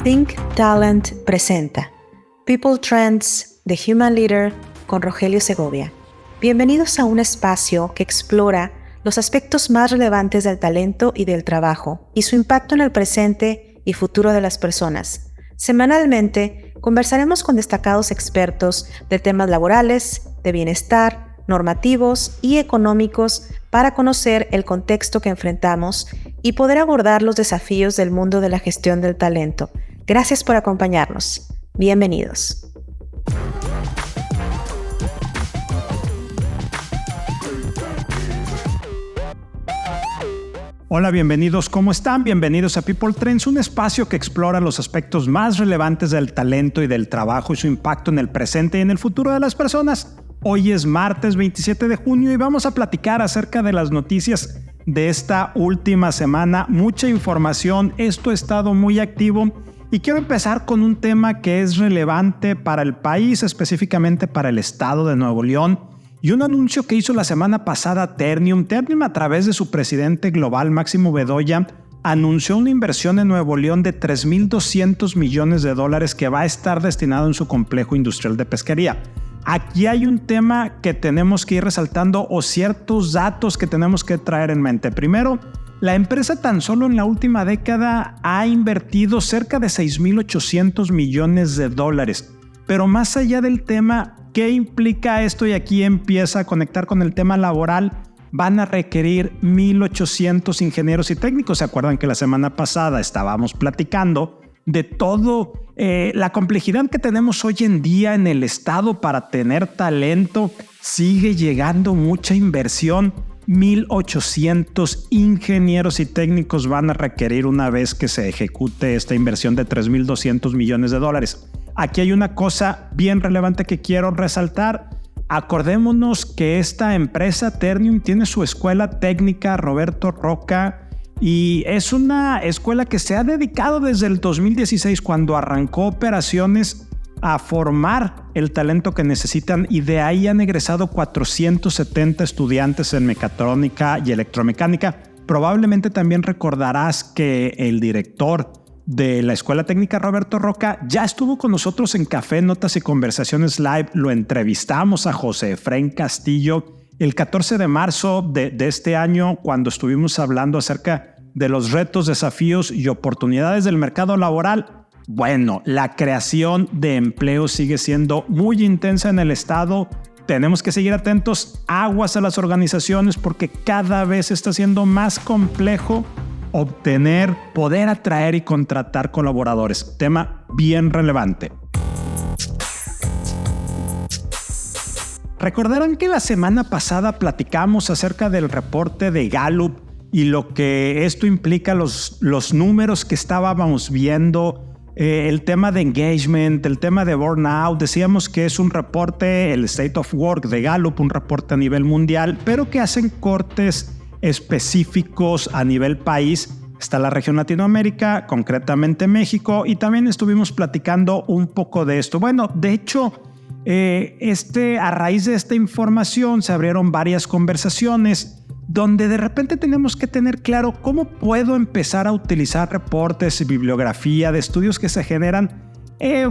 Think Talent presenta People Trends, The Human Leader con Rogelio Segovia. Bienvenidos a un espacio que explora los aspectos más relevantes del talento y del trabajo y su impacto en el presente y futuro de las personas. Semanalmente conversaremos con destacados expertos de temas laborales, de bienestar, normativos y económicos para conocer el contexto que enfrentamos y poder abordar los desafíos del mundo de la gestión del talento. Gracias por acompañarnos. Bienvenidos. Hola, bienvenidos. ¿Cómo están? Bienvenidos a People Trends, un espacio que explora los aspectos más relevantes del talento y del trabajo y su impacto en el presente y en el futuro de las personas. Hoy es martes 27 de junio y vamos a platicar acerca de las noticias de esta última semana. Mucha información, esto ha estado muy activo y quiero empezar con un tema que es relevante para el país, específicamente para el estado de Nuevo León, y un anuncio que hizo la semana pasada Ternium. Ternium, a través de su presidente global, Máximo Bedoya, anunció una inversión en Nuevo León de $3,200 millones que va a estar destinado en su complejo industrial de pesquería. Aquí hay un tema que tenemos que ir resaltando o ciertos datos que tenemos que traer en mente. Primero, la empresa tan solo en la última década ha invertido cerca de $6,800 millones. Pero más allá del tema, ¿qué implica esto? Y aquí empieza a conectar con el tema laboral. Van a requerir 1,800 ingenieros y técnicos. ¿Se acuerdan que la semana pasada estábamos platicando de todo la complejidad que tenemos hoy en día en el estado para tener talento? Sigue llegando mucha inversión. 1,800 ingenieros y técnicos van a requerir una vez que se ejecute esta inversión de $3,200 millones. Aquí hay una cosa bien relevante que quiero resaltar. Acordémonos que esta empresa Ternium tiene su escuela técnica Roberto Roca y es una escuela que se ha dedicado desde el 2016, cuando arrancó operaciones, a formar el talento que necesitan, y de ahí han egresado 470 estudiantes en mecatrónica y electromecánica. Probablemente también recordarás que el director de la Escuela Técnica Roberto Roca ya estuvo con nosotros en Café, Notas y Conversaciones Live. Lo entrevistamos a José Efraín Castillo el 14 de marzo de este año, cuando estuvimos hablando acerca de los retos, desafíos y oportunidades del mercado laboral. Bueno, la creación de empleo sigue siendo muy intensa en el estado. Tenemos que seguir atentos, aguas a las organizaciones, porque cada vez está siendo más complejo obtener, poder atraer y contratar colaboradores. Tema bien relevante. Recordarán que la semana pasada platicamos acerca del reporte de Gallup y lo que esto implica, los números que estábamos viendo, el tema de engagement, el tema de burnout. Decíamos que es un reporte, el State of Work de Gallup, un reporte a nivel mundial, pero que hacen cortes específicos a nivel país. Está la región Latinoamérica, concretamente México, y también estuvimos platicando un poco de esto. Bueno, de hecho, a raíz de esta información se abrieron varias conversaciones donde de repente tenemos que tener claro cómo puedo empezar a utilizar reportes y bibliografía de estudios que se generan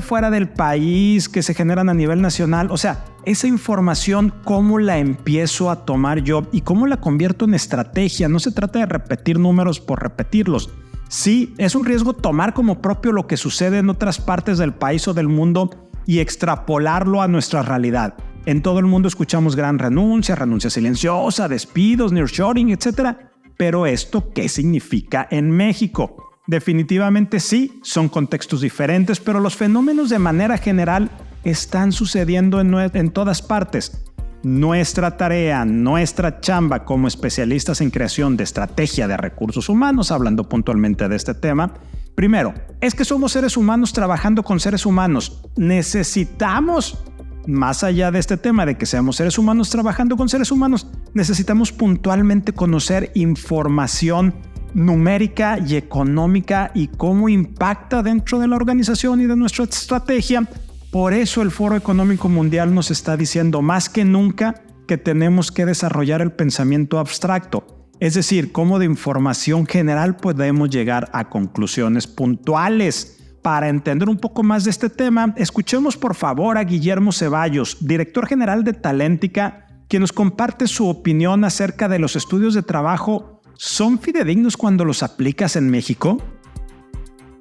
fuera del país, que se generan a nivel nacional. O sea, esa información, ¿cómo la empiezo a tomar yo y cómo la convierto en estrategia? No se trata de repetir números por repetirlos. Sí, es un riesgo tomar como propio lo que sucede en otras partes del país o del mundo y extrapolarlo a nuestra realidad. En todo el mundo escuchamos gran renuncia silenciosa, despidos, nearshoring, etc. Pero ¿esto qué significa en México? Definitivamente sí, son contextos diferentes, pero los fenómenos de manera general están sucediendo en todas partes. Nuestra tarea, nuestra chamba como especialistas en creación de estrategia de recursos humanos, hablando puntualmente de este tema, primero, es que somos seres humanos trabajando con seres humanos. Necesitamos, más allá de este tema de que seamos seres humanos trabajando con seres humanos, necesitamos puntualmente conocer información numérica y económica y cómo impacta dentro de la organización y de nuestra estrategia. Por eso el Foro Económico Mundial nos está diciendo más que nunca que tenemos que desarrollar el pensamiento abstracto. Es decir, cómo de información general podemos llegar a conclusiones puntuales para entender un poco más de este tema, escuchemos por favor a Guillermo Ceballos, director general de Talentica, quien nos comparte su opinión acerca de los estudios de trabajo. ¿Son fidedignos cuando los aplicas en México?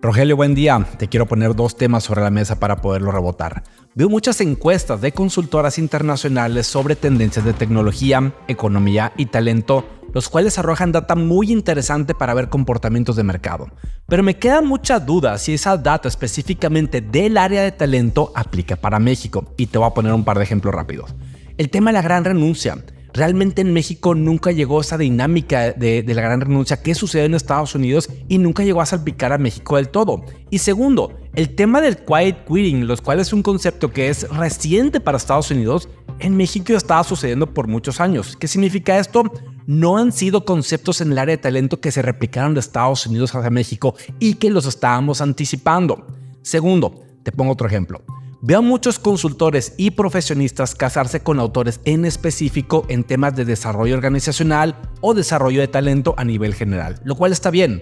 Rogelio, buen día. Te quiero poner 2 temas sobre la mesa para poderlo rebotar. Veo muchas encuestas de consultoras internacionales sobre tendencias de tecnología, economía y talento, los cuales arrojan data muy interesante para ver comportamientos de mercado. Pero me queda mucha duda si esa data específicamente del área de talento aplica para México. Y te voy a poner un par de ejemplos rápidos. El tema de la gran renuncia. Realmente en México nunca llegó esa dinámica de la gran renuncia que sucede en Estados Unidos y nunca llegó a salpicar a México del todo. Y segundo, el tema del quiet quitting, los cuales es un concepto que es reciente para Estados Unidos, en México ya estaba sucediendo por muchos años. ¿Qué significa esto? No han sido conceptos en el área de talento que se replicaron de Estados Unidos hacia México y que los estábamos anticipando. Segundo, te pongo otro ejemplo. Veo a muchos consultores y profesionistas casarse con autores en específico en temas de desarrollo organizacional o desarrollo de talento a nivel general, lo cual está bien.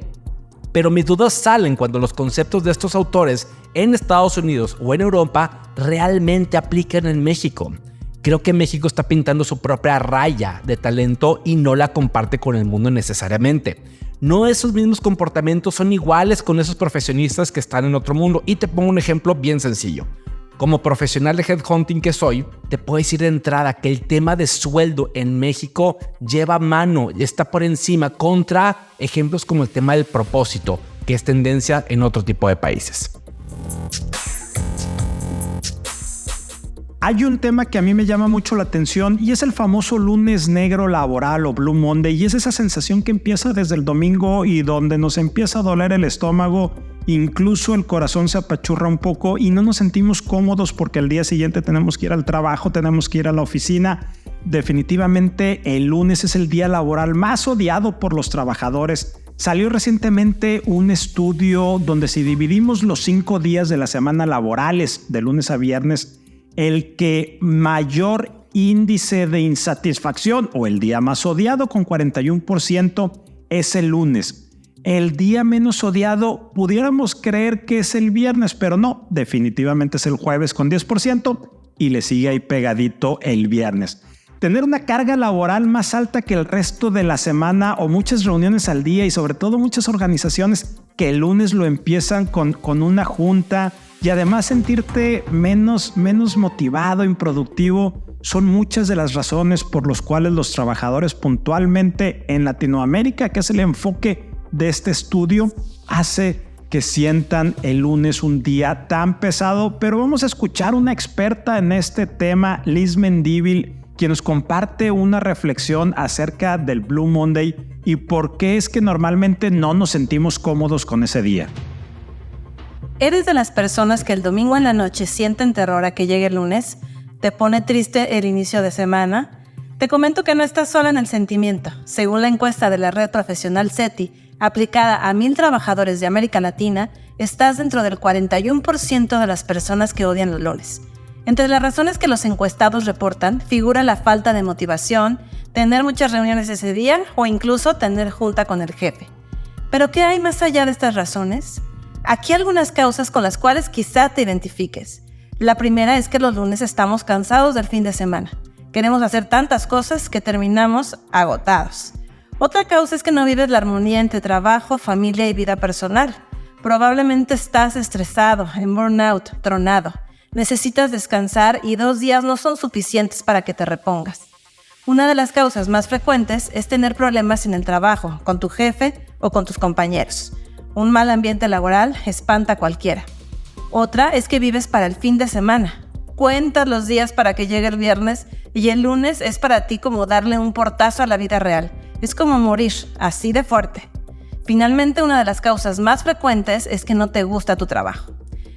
Pero mis dudas salen cuando los conceptos de estos autores en Estados Unidos o en Europa realmente aplican en México. Creo que México está pintando su propia raya de talento y no la comparte con el mundo necesariamente. No esos mismos comportamientos son iguales con esos profesionistas que están en otro mundo. Y te pongo un ejemplo bien sencillo. Como profesional de headhunting que soy, te puedo decir de entrada que el tema de sueldo en México lleva mano, está por encima contra ejemplos como el tema del propósito, que es tendencia en otro tipo de países. Hay un tema que a mí me llama mucho la atención y es el famoso lunes negro laboral o Blue Monday, y es esa sensación que empieza desde el domingo y donde nos empieza a doler el estómago, incluso el corazón se apachurra un poco y no nos sentimos cómodos porque al día siguiente tenemos que ir al trabajo, tenemos que ir a la oficina. Definitivamente el lunes es el día laboral más odiado por los trabajadores. Salió recientemente un estudio donde si dividimos los 5 días de la semana laborales, de lunes a viernes, el que mayor índice de insatisfacción o el día más odiado con 41% es el lunes. El día menos odiado pudiéramos creer que es el viernes, pero no, definitivamente es el jueves con 10% y le sigue ahí pegadito el viernes. Tener una carga laboral más alta que el resto de la semana o muchas reuniones al día y sobre todo muchas organizaciones que el lunes lo empiezan con una junta y además sentirte menos motivado, improductivo, son muchas de las razones por las cuales los trabajadores puntualmente en Latinoamérica, que es el enfoque de este estudio, hace que sientan el lunes un día tan pesado. Pero vamos a escuchar una experta en este tema, Liz Mendívil, quien nos comparte una reflexión acerca del Blue Monday y por qué es que normalmente no nos sentimos cómodos con ese día. ¿Eres de las personas que el domingo en la noche sienten terror a que llegue el lunes? ¿Te pone triste el inicio de semana? Te comento que no estás sola en el sentimiento. Según la encuesta de la red profesional SETI, aplicada a 1,000 trabajadores de América Latina, estás dentro del 41% de las personas que odian los lunes. Entre las razones que los encuestados reportan figura la falta de motivación, tener muchas reuniones ese día o incluso tener junta con el jefe. ¿Pero qué hay más allá de estas razones? Aquí algunas causas con las cuales quizá te identifiques. La primera es que los lunes estamos cansados del fin de semana. Queremos hacer tantas cosas que terminamos agotados. Otra causa es que no vives la armonía entre trabajo, familia y vida personal. Probablemente estás estresado, en burnout, tronado. Necesitas descansar y 2 días no son suficientes para que te repongas. Una de las causas más frecuentes es tener problemas en el trabajo, con tu jefe o con tus compañeros. Un mal ambiente laboral espanta a cualquiera. Otra es que vives para el fin de semana. Cuentas los días para que llegue el viernes y el lunes es para ti como darle un portazo a la vida real. Es como morir, así de fuerte. Finalmente, una de las causas más frecuentes es que no te gusta tu trabajo.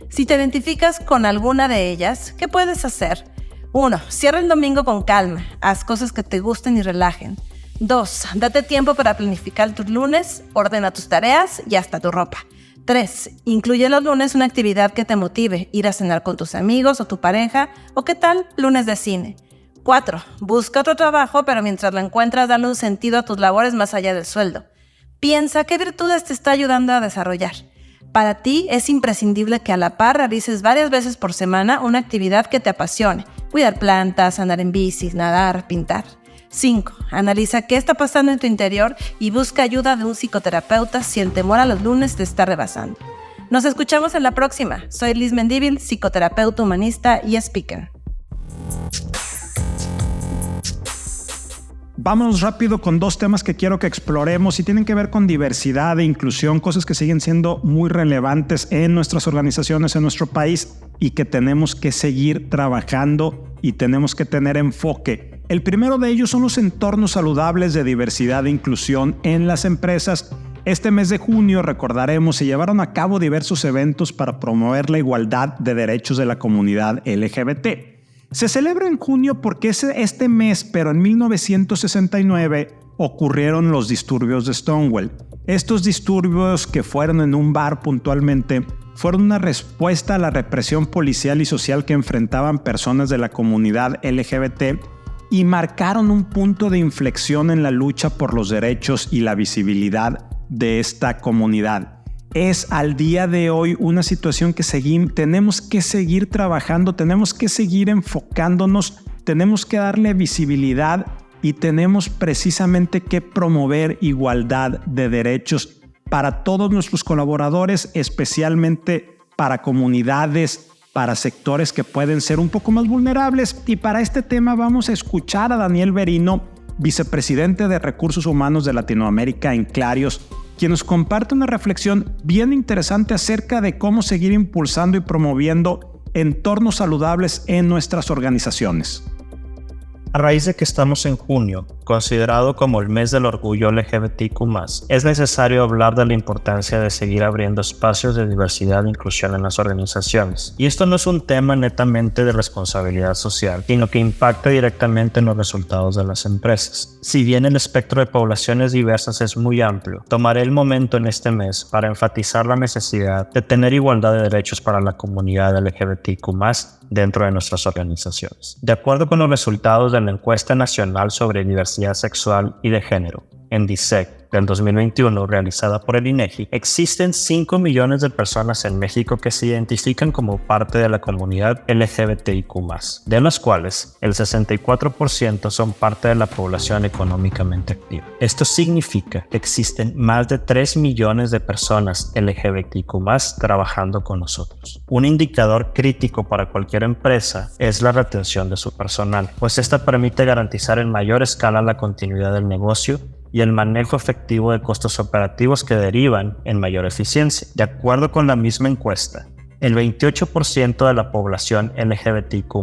Si te identificas con alguna de ellas, ¿qué puedes hacer? 1. Cierra el domingo con calma. Haz cosas que te gusten y relajen. 2. Date tiempo para planificar tus lunes, ordena tus tareas y hasta tu ropa. 3. Incluye los lunes una actividad que te motive, ir a cenar con tus amigos o tu pareja, o qué tal, lunes de cine. 4. Busca otro trabajo, pero mientras lo encuentras, dale un sentido a tus labores más allá del sueldo. Piensa qué virtudes te está ayudando a desarrollar. Para ti es imprescindible que a la par realices varias veces por semana una actividad que te apasione. Cuidar plantas, andar en bici, nadar, pintar. 5. Analiza qué está pasando en tu interior y busca ayuda de un psicoterapeuta si el temor a los lunes te está rebasando. Nos escuchamos en la próxima. Soy Liz Mendívil, psicoterapeuta humanista y speaker. Vámonos rápido con 2 temas que quiero que exploremos y tienen que ver con diversidad e inclusión, cosas que siguen siendo muy relevantes en nuestras organizaciones, en nuestro país y que tenemos que seguir trabajando y tenemos que tener enfoque. El primero de ellos son los entornos saludables de diversidad e inclusión en las empresas. Este mes de junio, recordaremos, se llevaron a cabo diversos eventos para promover la igualdad de derechos de la comunidad LGBT. Se celebra en junio porque es este mes, pero en 1969 ocurrieron los disturbios de Stonewall. Estos disturbios, que fueron en un bar puntualmente, fueron una respuesta a la represión policial y social que enfrentaban personas de la comunidad LGBT y marcaron un punto de inflexión en la lucha por los derechos y la visibilidad de esta comunidad. Es al día de hoy una situación que tenemos que seguir trabajando, tenemos que seguir enfocándonos, tenemos que darle visibilidad y tenemos precisamente que promover igualdad de derechos para todos nuestros colaboradores, especialmente para comunidades, para sectores que pueden ser un poco más vulnerables. Y para este tema vamos a escuchar a Daniel Verino, vicepresidente de Recursos Humanos de Latinoamérica en Clarios, quien nos comparte una reflexión bien interesante acerca de cómo seguir impulsando y promoviendo entornos saludables en nuestras organizaciones. A raíz de que estamos en junio, considerado como el mes del orgullo LGBTQ+, es necesario hablar de la importancia de seguir abriendo espacios de diversidad e inclusión en las organizaciones. Y esto no es un tema netamente de responsabilidad social, sino que impacta directamente en los resultados de las empresas. Si bien el espectro de poblaciones diversas es muy amplio, tomaré el momento en este mes para enfatizar la necesidad de tener igualdad de derechos para la comunidad LGBTQ+, dentro de nuestras organizaciones. De acuerdo con los resultados de la Encuesta Nacional sobre Diversidad Sexual y de Género, ENDISEC, del 2021, realizada por el INEGI, existen 5 millones de personas en México que se identifican como parte de la comunidad LGBTIQ+, de las cuales el 64% son parte de la población económicamente activa. Esto significa que existen más de 3 millones de personas LGBTIQ+ trabajando con nosotros. Un indicador crítico para cualquier empresa es la retención de su personal, pues esta permite garantizar en mayor escala la continuidad del negocio y el manejo efectivo de costos operativos que derivan en mayor eficiencia. De acuerdo con la misma encuesta, el 28% de la población LGBTQ+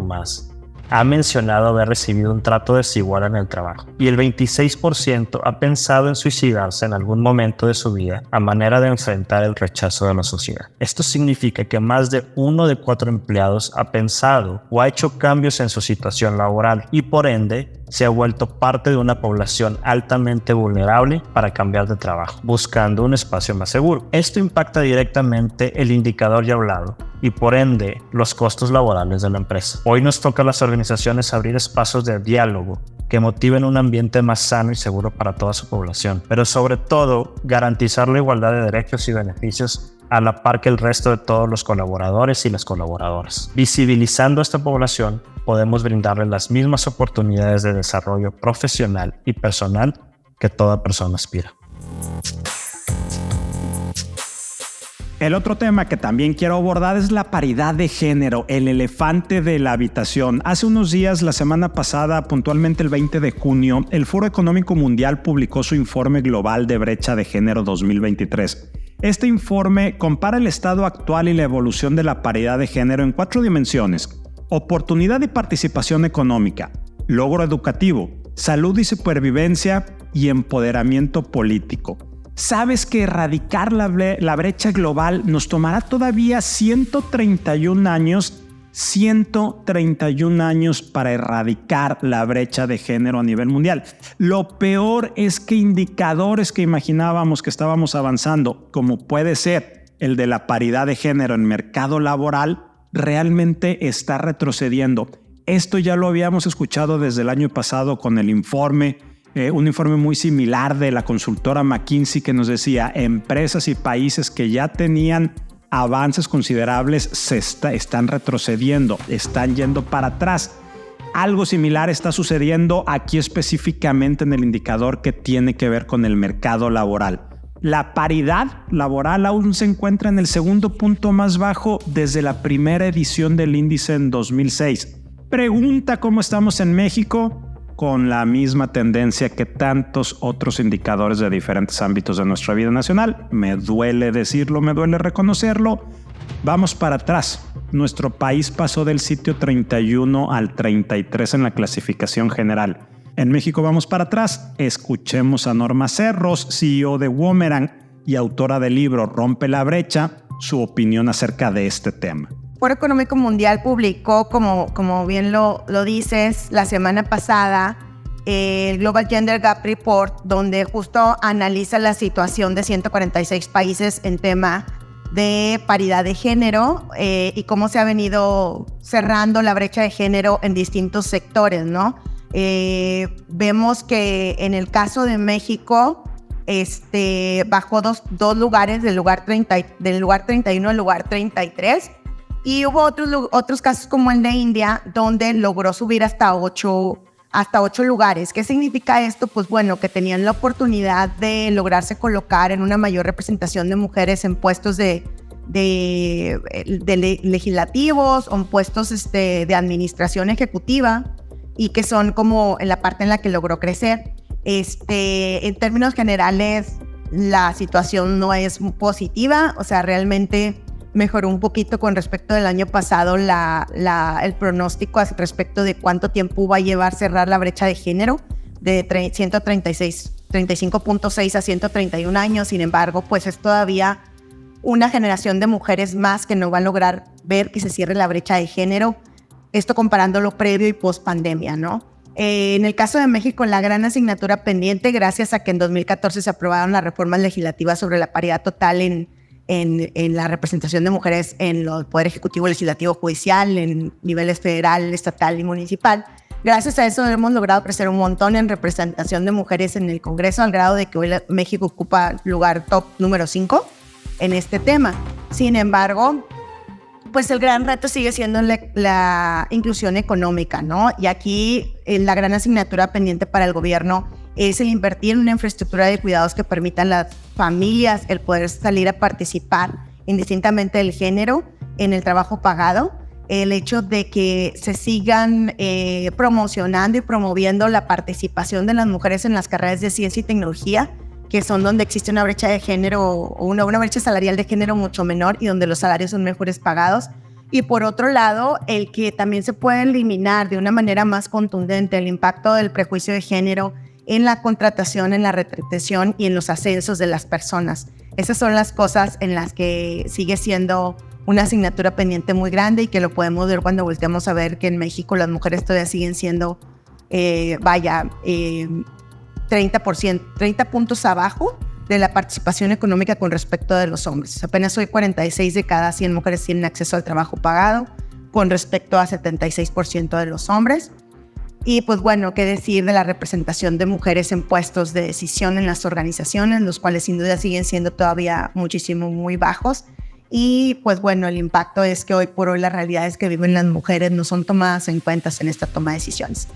ha mencionado haber recibido un trato desigual en el trabajo y el 26% ha pensado en suicidarse en algún momento de su vida a manera de enfrentar el rechazo de la sociedad. Esto significa que más de 1 de 4 empleados ha pensado o ha hecho cambios en su situación laboral y por ende se ha vuelto parte de una población altamente vulnerable para cambiar de trabajo, buscando un espacio más seguro. Esto impacta directamente el indicador ya hablado y por ende los costos laborales de la empresa. Hoy nos toca a las organizaciones abrir espacios de diálogo que motiven un ambiente más sano y seguro para toda su población, pero sobre todo garantizar la igualdad de derechos y beneficios a la par que el resto de todos los colaboradores y las colaboradoras. Visibilizando a esta población, podemos brindarle las mismas oportunidades de desarrollo profesional y personal que toda persona aspira. El otro tema que también quiero abordar es la paridad de género, el elefante de la habitación. Hace unos días, la semana pasada, puntualmente el 20 de junio, el Foro Económico Mundial publicó su informe global de brecha de género 2023. Este informe compara el estado actual y la evolución de la paridad de género en 4 dimensiones: oportunidad y participación económica, logro educativo, salud y supervivencia y empoderamiento político. ¿Sabes que erradicar la brecha global nos tomará todavía 131 años? 131 años para erradicar la brecha de género a nivel mundial. Lo peor es que indicadores que imaginábamos que estábamos avanzando, como puede ser el de la paridad de género en mercado laboral, realmente está retrocediendo. Esto ya lo habíamos escuchado desde el año pasado con el informe un informe muy similar de la consultora McKinsey que nos decía empresas y países que ya tenían avances considerables están retrocediendo, están yendo para atrás. Algo similar está sucediendo aquí específicamente en el indicador que tiene que ver con el mercado laboral. La paridad laboral aún se encuentra en el segundo punto más bajo desde la primera edición del índice en 2006. Pregunta cómo estamos en México, con la misma tendencia que tantos otros indicadores de diferentes ámbitos de nuestra vida nacional. Me duele decirlo, me duele reconocerlo. Vamos para atrás. Nuestro país pasó del sitio 31 al 33 en la clasificación general. En México vamos para atrás. Escuchemos a Norma Cerros, CEO de Womerang y autora del libro Rompe la brecha, su opinión acerca de este tema. El Foro Económico Mundial publicó, como bien lo dices, la semana pasada el Global Gender Gap Report, donde justo analiza la situación de 146 países en tema de paridad de género y cómo se ha venido cerrando la brecha de género en distintos sectores, ¿no? Vemos que en el caso de México bajó dos lugares, del lugar 31 al lugar 33. Y hubo otros casos como el de India, donde logró subir hasta 8 lugares. ¿Qué significa esto? Pues bueno, que tenían la oportunidad de lograrse colocar en una mayor representación de mujeres en puestos de legislativos o en puestos de administración ejecutiva, y que son como en la parte en la que logró crecer. En términos generales, la situación no es positiva, o sea, realmente mejoró un poquito con respecto del año pasado el pronóstico respecto de cuánto tiempo va a llevar cerrar la brecha de género de 35.6 a 131 años. Sin embargo, pues es todavía una generación de mujeres más que no va a lograr ver que se cierre la brecha de género. Esto comparándolo previo y post pandemia, ¿no? En el caso de México, la gran asignatura pendiente, gracias a que en 2014 se aprobaron las reformas legislativas sobre la paridad total en la representación de mujeres en el Poder Ejecutivo, Legislativo, Judicial, en niveles federal, estatal y municipal. Gracias a eso hemos logrado crecer un montón en representación de mujeres en el Congreso, al grado de que hoy México ocupa lugar top número 5 en este tema. Sin embargo, pues el gran reto sigue siendo la inclusión económica, ¿no? Y aquí la gran asignatura pendiente para el gobierno es el invertir en una infraestructura de cuidados que permitan a las familias el poder salir a participar indistintamente del género en el trabajo pagado, el hecho de que se sigan promocionando y promoviendo la participación de las mujeres en las carreras de ciencia y tecnología, que son donde existe una brecha de género o una brecha salarial de género mucho menor y donde los salarios son mejores pagados. Y por otro lado, el que también se puede eliminar de una manera más contundente el impacto del prejuicio de género en la contratación, en la retención y en los ascensos de las personas. Esas son las cosas en las que sigue siendo una asignatura pendiente muy grande y que lo podemos ver cuando volteamos a ver que en México las mujeres todavía siguen siendo, 30 puntos abajo de la participación económica con respecto de los hombres. Apenas hoy 46 de cada 100 mujeres tienen acceso al trabajo pagado, con respecto a 76% de los hombres. Y pues bueno, qué decir de la representación de mujeres en puestos de decisión en las organizaciones, los cuales sin duda siguen siendo todavía muy bajos. Y pues bueno, el impacto es que hoy por hoy las realidades que viven las mujeres no son tomadas en cuenta en esta toma de decisiones.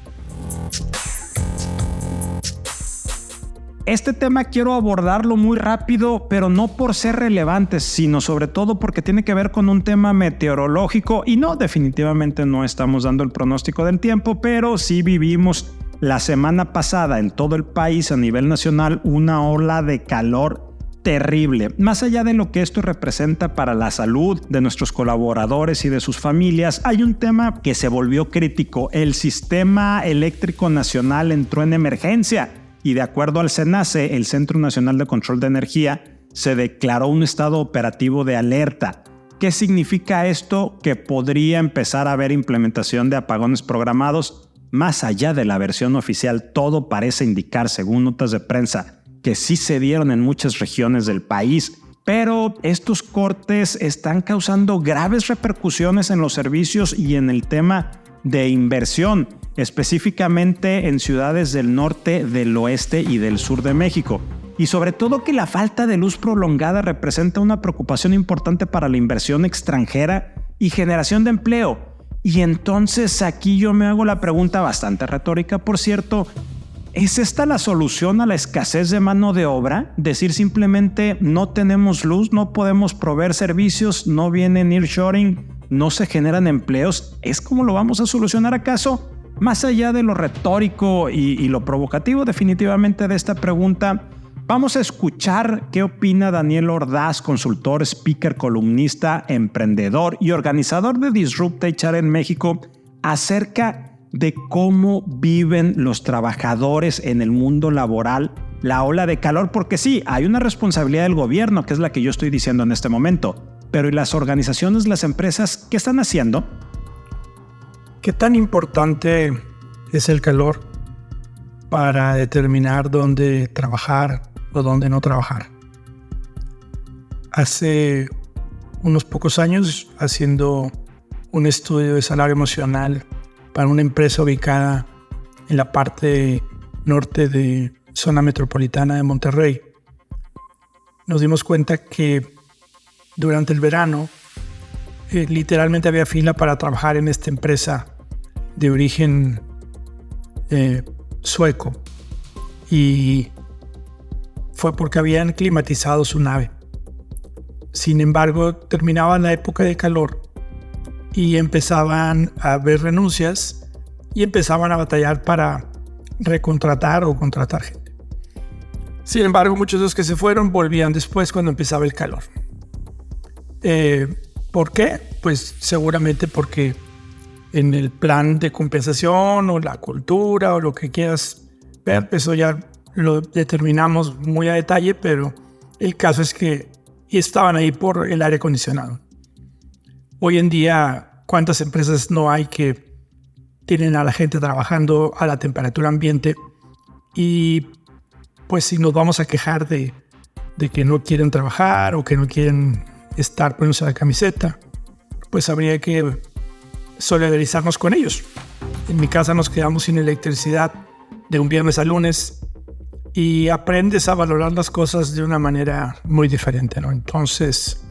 Este tema quiero abordarlo muy rápido, pero no por ser relevante, sino sobre todo porque tiene que ver con un tema meteorológico y no, definitivamente no estamos dando el pronóstico del tiempo, pero sí vivimos la semana pasada en todo el país a nivel nacional una ola de calor terrible. Más allá de lo que esto representa para la salud de nuestros colaboradores y de sus familias, hay un tema que se volvió crítico. El sistema eléctrico nacional entró en emergencia. Y de acuerdo al CENACE, el Centro Nacional de Control de Energía, se declaró un estado operativo de alerta. ¿Qué significa esto? Que podría empezar a haber implementación de apagones programados. Más allá de la versión oficial, todo parece indicar, según notas de prensa, que sí se dieron en muchas regiones del país. Pero estos cortes están causando graves repercusiones en los servicios y en el tema de inversión. específicamente en ciudades del norte, del oeste y del sur de México. Y sobre todo que la falta de luz prolongada representa una preocupación importante para la inversión extranjera y generación de empleo. Y entonces aquí yo me hago la pregunta bastante retórica, por cierto, ¿es esta la solución a la escasez de mano de obra? Decir simplemente no tenemos luz, no podemos proveer servicios, no viene nearshoring, no se generan empleos. ¿Es como lo vamos a solucionar acaso? Más allá de lo retórico y lo provocativo definitivamente de esta pregunta, vamos a escuchar qué opina Daniel Ordaz, consultor, speaker, columnista, emprendedor y organizador de Disrupt HR en México, acerca de cómo viven los trabajadores en el mundo laboral la ola de calor, porque sí, hay una responsabilidad del gobierno, que es la que yo estoy diciendo en este momento, pero ¿y las organizaciones, las empresas, qué están haciendo? ¿Qué tan importante es el calor para determinar dónde trabajar o dónde no trabajar? Hace unos pocos años, haciendo un estudio de salario emocional para una empresa ubicada en la parte norte de zona metropolitana de Monterrey, nos dimos cuenta que durante el verano literalmente había fila para trabajar en esta empresa de origen sueco, y fue porque habían climatizado su nave. Sin embargo, terminaba la época de calor y empezaban a haber renuncias y empezaban a batallar para recontratar o contratar gente. Sin embargo, muchos de los que se fueron volvían después cuando empezaba el calor. ¿Por qué? Pues seguramente porque en el plan de compensación o la cultura o lo que quieras ver, eso ya lo determinamos muy a detalle, pero el caso es que estaban ahí por el aire acondicionado. Hoy en día, ¿cuántas empresas no hay que tienen a la gente trabajando a la temperatura ambiente? Y pues si nos vamos a quejar de que no quieren trabajar o que no quieren estar poniéndose la camiseta, pues habría que solidarizarnos con ellos. En mi casa nos quedamos sin electricidad de un viernes a lunes y aprendes a valorar las cosas de una manera muy diferente, ¿no? Entonces,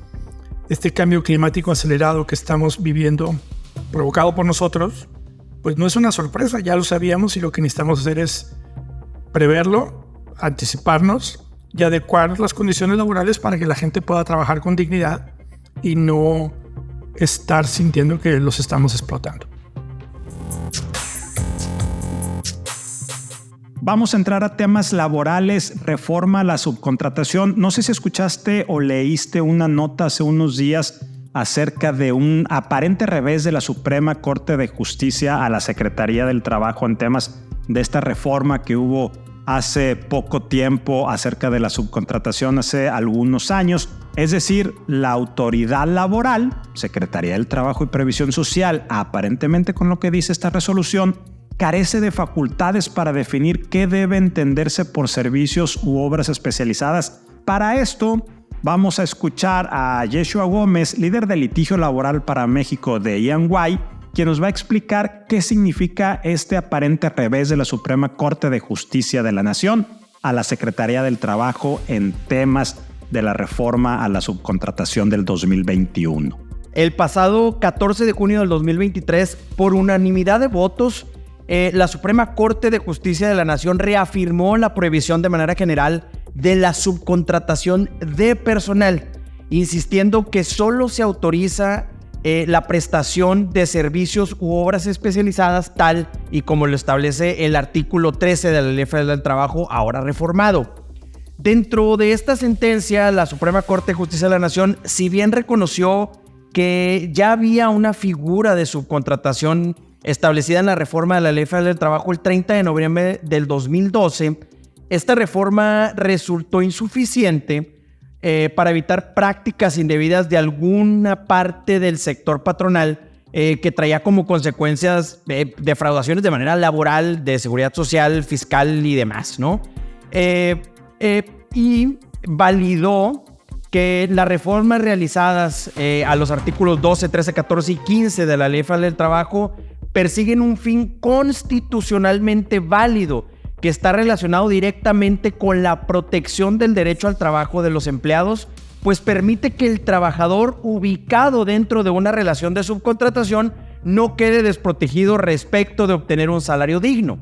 este cambio climático acelerado que estamos viviendo, provocado por nosotros, pues no es una sorpresa, ya lo sabíamos, y lo que necesitamos hacer es preverlo, anticiparnos y adecuar las condiciones laborales para que la gente pueda trabajar con dignidad y no estar sintiendo que los estamos explotando. Vamos a entrar a temas laborales, reforma a la subcontratación. No sé si escuchaste o leíste una nota hace unos días acerca de un aparente revés de la Suprema Corte de Justicia a la Secretaría del Trabajo en temas de esta reforma que hubo hace poco tiempo acerca de la subcontratación hace algunos años. Es decir, la autoridad laboral, Secretaría del Trabajo y Previsión Social, aparentemente con lo que dice esta resolución, carece de facultades para definir qué debe entenderse por servicios u obras especializadas. Para esto, vamos a escuchar a Yeshua Gómez, líder de litigio laboral para México de EY, quien nos va a explicar qué significa este aparente revés de la Suprema Corte de Justicia de la Nación a la Secretaría del Trabajo en temas de la reforma a la subcontratación del 2021. El pasado 14 de junio del 2023, por unanimidad de votos, la Suprema Corte de Justicia de la Nación reafirmó la prohibición de manera general de la subcontratación de personal, insistiendo que solo se autoriza la prestación de servicios u obras especializadas, tal y como lo establece el artículo 13 de la Ley Federal del Trabajo, ahora reformado. Dentro de esta sentencia, la Suprema Corte de Justicia de la Nación, si bien reconoció que ya había una figura de subcontratación establecida en la reforma de la Ley Federal del Trabajo el 30 de noviembre del 2012, esta reforma resultó insuficiente para evitar prácticas indebidas de alguna parte del sector patronal que traía como consecuencias defraudaciones de manera laboral, de seguridad social, fiscal y demás, ¿no? Y validó que las reformas realizadas a los artículos 12, 13, 14 y 15 de la Ley Federal del Trabajo persiguen un fin constitucionalmente válido que está relacionado directamente con la protección del derecho al trabajo de los empleados, pues permite que el trabajador ubicado dentro de una relación de subcontratación no quede desprotegido respecto de obtener un salario digno.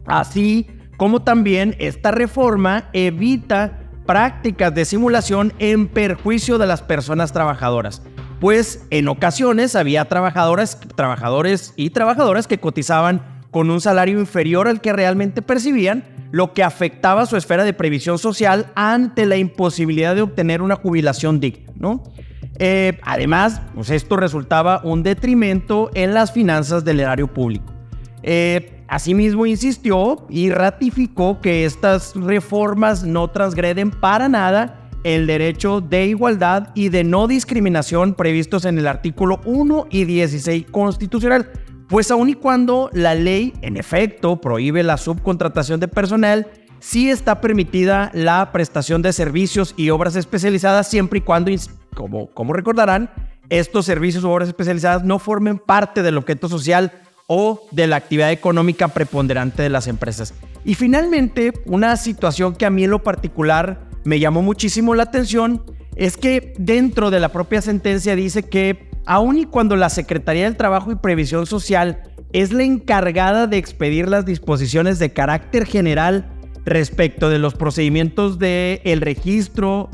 Así como también esta reforma evita prácticas de simulación en perjuicio de las personas trabajadoras, pues en ocasiones había trabajadores y trabajadoras que cotizaban con un salario inferior al que realmente percibían, lo que afectaba su esfera de previsión social ante la imposibilidad de obtener una jubilación digna, ¿no? Además, pues esto resultaba un detrimento en las finanzas del erario público. Asimismo, insistió y ratificó que estas reformas no transgreden para nada el derecho de igualdad y de no discriminación previstos en el artículo 1 y 16 constitucional, pues aun y cuando la ley, en efecto, prohíbe la subcontratación de personal, sí está permitida la prestación de servicios y obras especializadas siempre y cuando, como recordarán, estos servicios u obras especializadas no formen parte del objeto social o de la actividad económica preponderante de las empresas. Y finalmente, una situación que a mí en lo particular me llamó muchísimo la atención es que dentro de la propia sentencia dice que aun y cuando la Secretaría del Trabajo y Previsión Social es la encargada de expedir las disposiciones de carácter general respecto de los procedimientos del registro,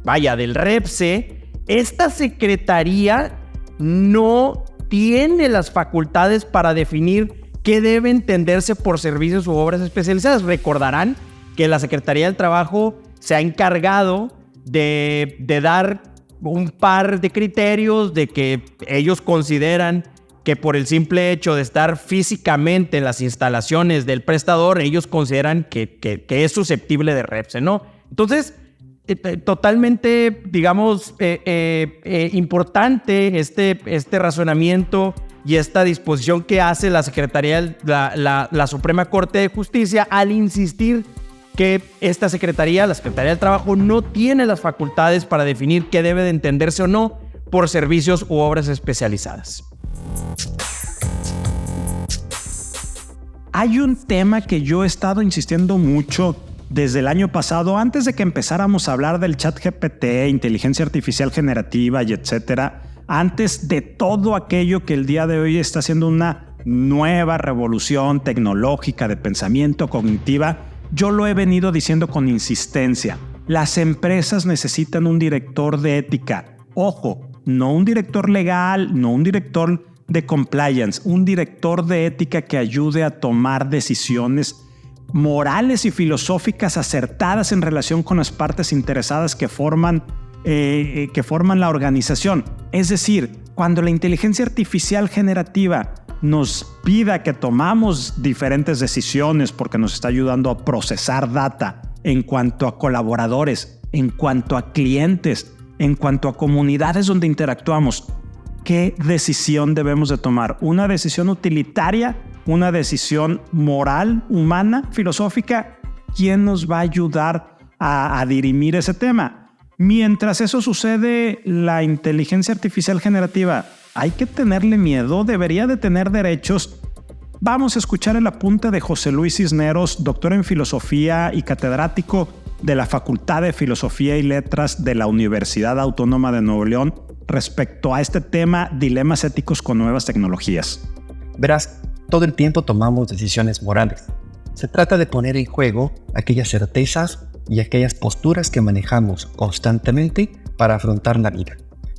del REPSE, esta Secretaría no tiene las facultades para definir qué debe entenderse por servicios u obras especializadas. Recordarán que la Secretaría del Trabajo se ha encargado de dar un par de criterios de que ellos consideran que por el simple hecho de estar físicamente en las instalaciones del prestador, ellos consideran que es susceptible de REPSE, ¿no? Entonces, totalmente, digamos, importante este razonamiento y esta disposición que hace la Secretaría, la Suprema Corte de Justicia, al insistir que esta Secretaría, la Secretaría del Trabajo, no tiene las facultades para definir qué debe de entenderse o no por servicios u obras especializadas. Hay un tema que yo he estado insistiendo mucho desde el año pasado, antes de que empezáramos a hablar del ChatGPT, inteligencia artificial generativa y etcétera, antes de todo aquello que el día de hoy está haciendo una nueva revolución tecnológica de pensamiento cognitiva, yo lo he venido diciendo con insistencia. Las empresas necesitan un director de ética. Ojo, no un director legal, no un director de compliance, un director de ética que ayude a tomar decisiones morales y filosóficas acertadas en relación con las partes interesadas que forman la organización. Es decir, cuando la inteligencia artificial generativa nos pida que tomamos diferentes decisiones porque nos está ayudando a procesar data en cuanto a colaboradores, en cuanto a clientes, en cuanto a comunidades donde interactuamos, ¿qué decisión debemos de tomar? ¿Una decisión utilitaria? ¿Una decisión moral, humana, filosófica? ¿Quién nos va a ayudar a dirimir ese tema? Mientras eso sucede, la inteligencia artificial generativa, ¿hay que tenerle miedo? ¿Debería de tener derechos? Vamos a escuchar el apunte de José Luis Cisneros, doctor en filosofía y catedrático de la Facultad de Filosofía y Letras de la Universidad Autónoma de Nuevo León respecto a este tema, dilemas éticos con nuevas tecnologías. Verás, todo el tiempo tomamos decisiones morales. Se trata de poner en juego aquellas certezas y aquellas posturas que manejamos constantemente para afrontar la vida.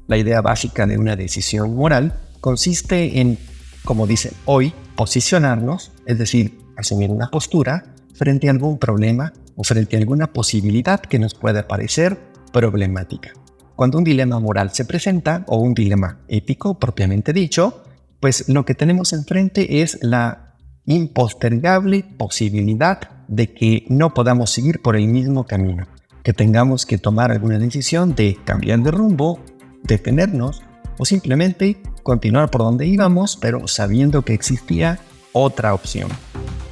La idea básica de una decisión moral consiste en, como dicen hoy, posicionarnos, es decir, asumir una postura frente a algún problema o frente a alguna posibilidad que nos pueda parecer problemática. Cuando un dilema moral se presenta, o un dilema ético propiamente dicho, pues lo que tenemos enfrente es la impostergable posibilidad de que no podamos seguir por el mismo camino, que tengamos que tomar alguna decisión de cambiar de rumbo, detenernos o simplemente continuar por donde íbamos, pero sabiendo que existía otra opción.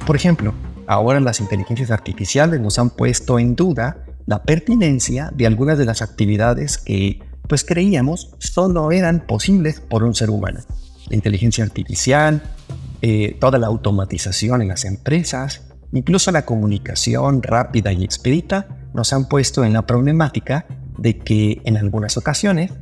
Por ejemplo, ahora las inteligencias artificiales nos han puesto en duda la pertinencia de algunas de las actividades que pues creíamos solo eran posibles por un ser humano. La inteligencia artificial toda la automatización en las empresas, incluso la comunicación rápida y expedita, nos han puesto en la problemática de que en algunas ocasiones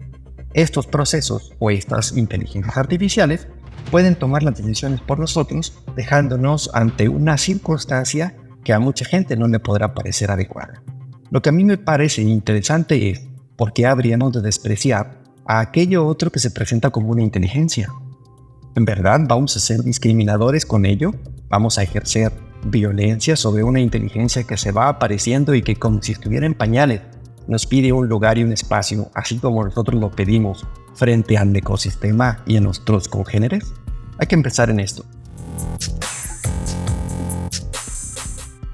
estos procesos o estas inteligencias artificiales pueden tomar las decisiones por nosotros, dejándonos ante una circunstancia que a mucha gente no le podrá parecer adecuada. Lo que a mí me parece interesante es por qué habríamos de despreciar a aquello otro que se presenta como una inteligencia. ¿En verdad vamos a ser discriminadores con ello? ¿Vamos a ejercer violencia sobre una inteligencia que se va apareciendo y que, como si estuviera en pañales, nos pide un lugar y un espacio, así como nosotros lo pedimos frente al ecosistema y a nuestros congéneres? Hay que empezar en esto.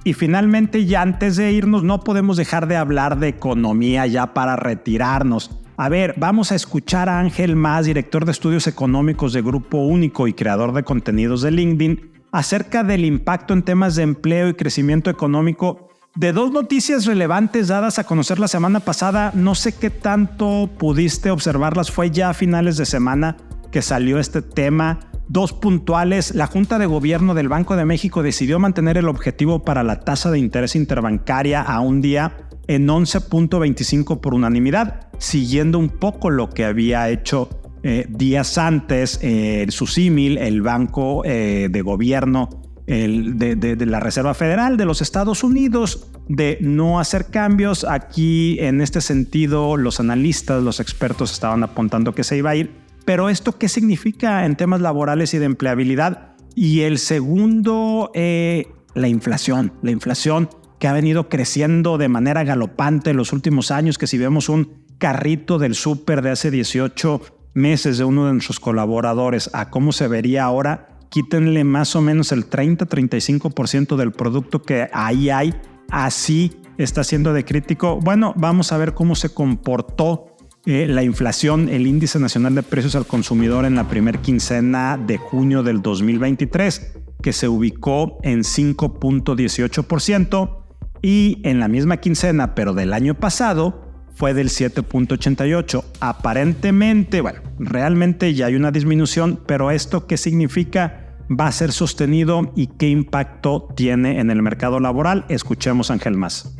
Y finalmente, ya antes de irnos, no podemos dejar de hablar de economía ya para retirarnos. A ver, vamos a escuchar a Ángel Mas, director de estudios económicos de Grupo Único y creador de contenidos de LinkedIn, acerca del impacto en temas de empleo y crecimiento económico de dos noticias relevantes dadas a conocer la semana pasada. No sé qué tanto pudiste observarlas, fue ya a finales de semana que salió este tema. Dos puntuales: la Junta de Gobierno del Banco de México decidió mantener el objetivo para la tasa de interés interbancaria a un día en 11.25 por unanimidad, siguiendo un poco lo que había hecho días antes su símil, el Banco de Gobierno de la Reserva Federal de los Estados Unidos, de no hacer cambios. Aquí, en este sentido, los analistas, los expertos estaban apuntando que se iba a ir. Pero ¿esto qué significa en temas laborales y de empleabilidad? Y el segundo, la inflación que ha venido creciendo de manera galopante en los últimos años, que si vemos un carrito del súper de hace 18 meses de uno de nuestros colaboradores a cómo se vería ahora, quítenle más o menos el 30-35% del producto que ahí hay, así está siendo de crítico. Bueno, vamos a ver cómo se comportó la inflación, el índice nacional de precios al consumidor en la primera quincena de junio del 2023, que se ubicó en 5.18%, y en la misma quincena, pero del año pasado, fue del 7.88%. Aparentemente, bueno, realmente ya hay una disminución, pero ¿esto qué significa? ¿Va a ser sostenido y qué impacto tiene en el mercado laboral? Escuchemos a Ángel Mas.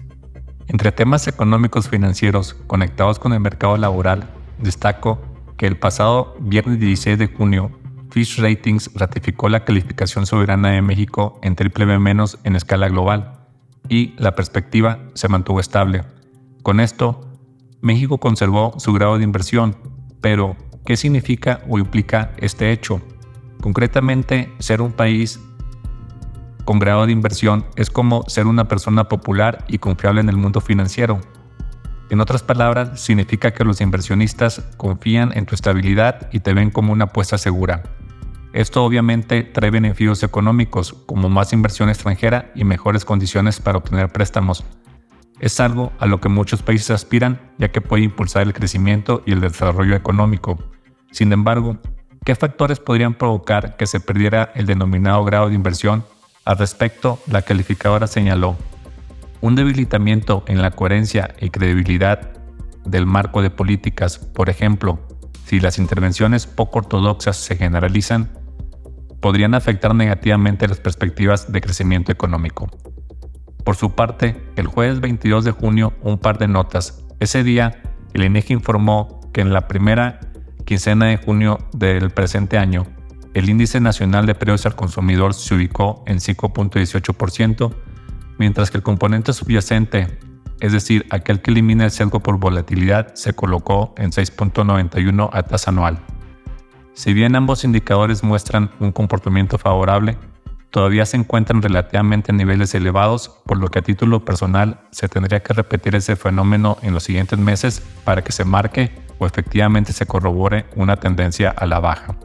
Entre temas económicos financieros conectados con el mercado laboral, destaco que el pasado viernes 16 de junio, Fitch Ratings ratificó la calificación soberana de México en BBB- en escala global, y la perspectiva se mantuvo estable. Con esto, México conservó su grado de inversión, pero ¿qué significa o implica este hecho? Concretamente, ser un país con grado de inversión es como ser una persona popular y confiable en el mundo financiero. En otras palabras, significa que los inversionistas confían en tu estabilidad y te ven como una apuesta segura. Esto obviamente trae beneficios económicos, como más inversión extranjera y mejores condiciones para obtener préstamos. Es algo a lo que muchos países aspiran, ya que puede impulsar el crecimiento y el desarrollo económico. Sin embargo, ¿qué factores podrían provocar que se perdiera el denominado grado de inversión? Al respecto, la calificadora señaló un debilitamiento en la coherencia y credibilidad del marco de políticas. Por ejemplo, si las intervenciones poco ortodoxas se generalizan, podrían afectar negativamente las perspectivas de crecimiento económico. Por su parte, el jueves 22 de junio, un par de notas. Ese día, el INEGI informó que en la primera quincena de junio del presente año, el índice nacional de precios al consumidor se ubicó en 5.18%, mientras que el componente subyacente, es decir, aquel que elimina el sesgo por volatilidad, se colocó en 6.91 a tasa anual. Si bien ambos indicadores muestran un comportamiento favorable, todavía se encuentran relativamente en niveles elevados, por lo que a título personal se tendría que repetir ese fenómeno en los siguientes meses para que se marque o efectivamente se corrobore una tendencia a la baja.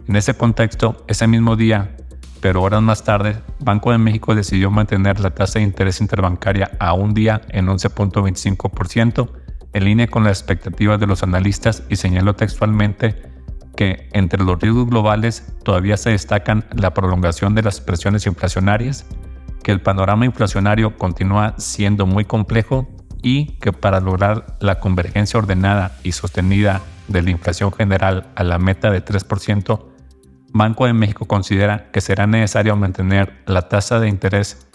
En ese contexto, ese mismo día, pero horas más tarde, Banco de México decidió mantener la tasa de interés interbancaria a un día en 11.25%, en línea con las expectativas de los analistas, y señaló textualmente que entre los riesgos globales todavía se destacan la prolongación de las presiones inflacionarias, que el panorama inflacionario continúa siendo muy complejo y que para lograr la convergencia ordenada y sostenida de la inflación general a la meta de 3%, Banco de México considera que será necesario mantener la tasa de interés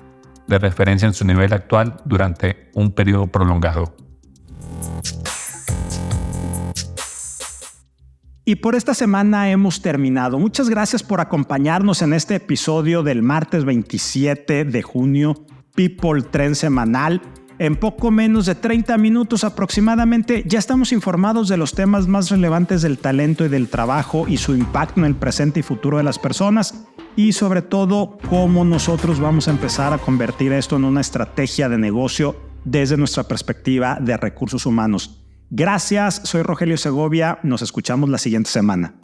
de referencia en su nivel actual durante un periodo prolongado. Y por esta semana hemos terminado. Muchas gracias por acompañarnos en este episodio del martes 27 de junio, People Trend semanal. En poco menos de 30 minutos aproximadamente ya estamos informados de los temas más relevantes del talento y del trabajo y su impacto en el presente y futuro de las personas, y sobre todo cómo nosotros vamos a empezar a convertir esto en una estrategia de negocio desde nuestra perspectiva de recursos humanos. Gracias, soy Rogelio Segovia, nos escuchamos la siguiente semana.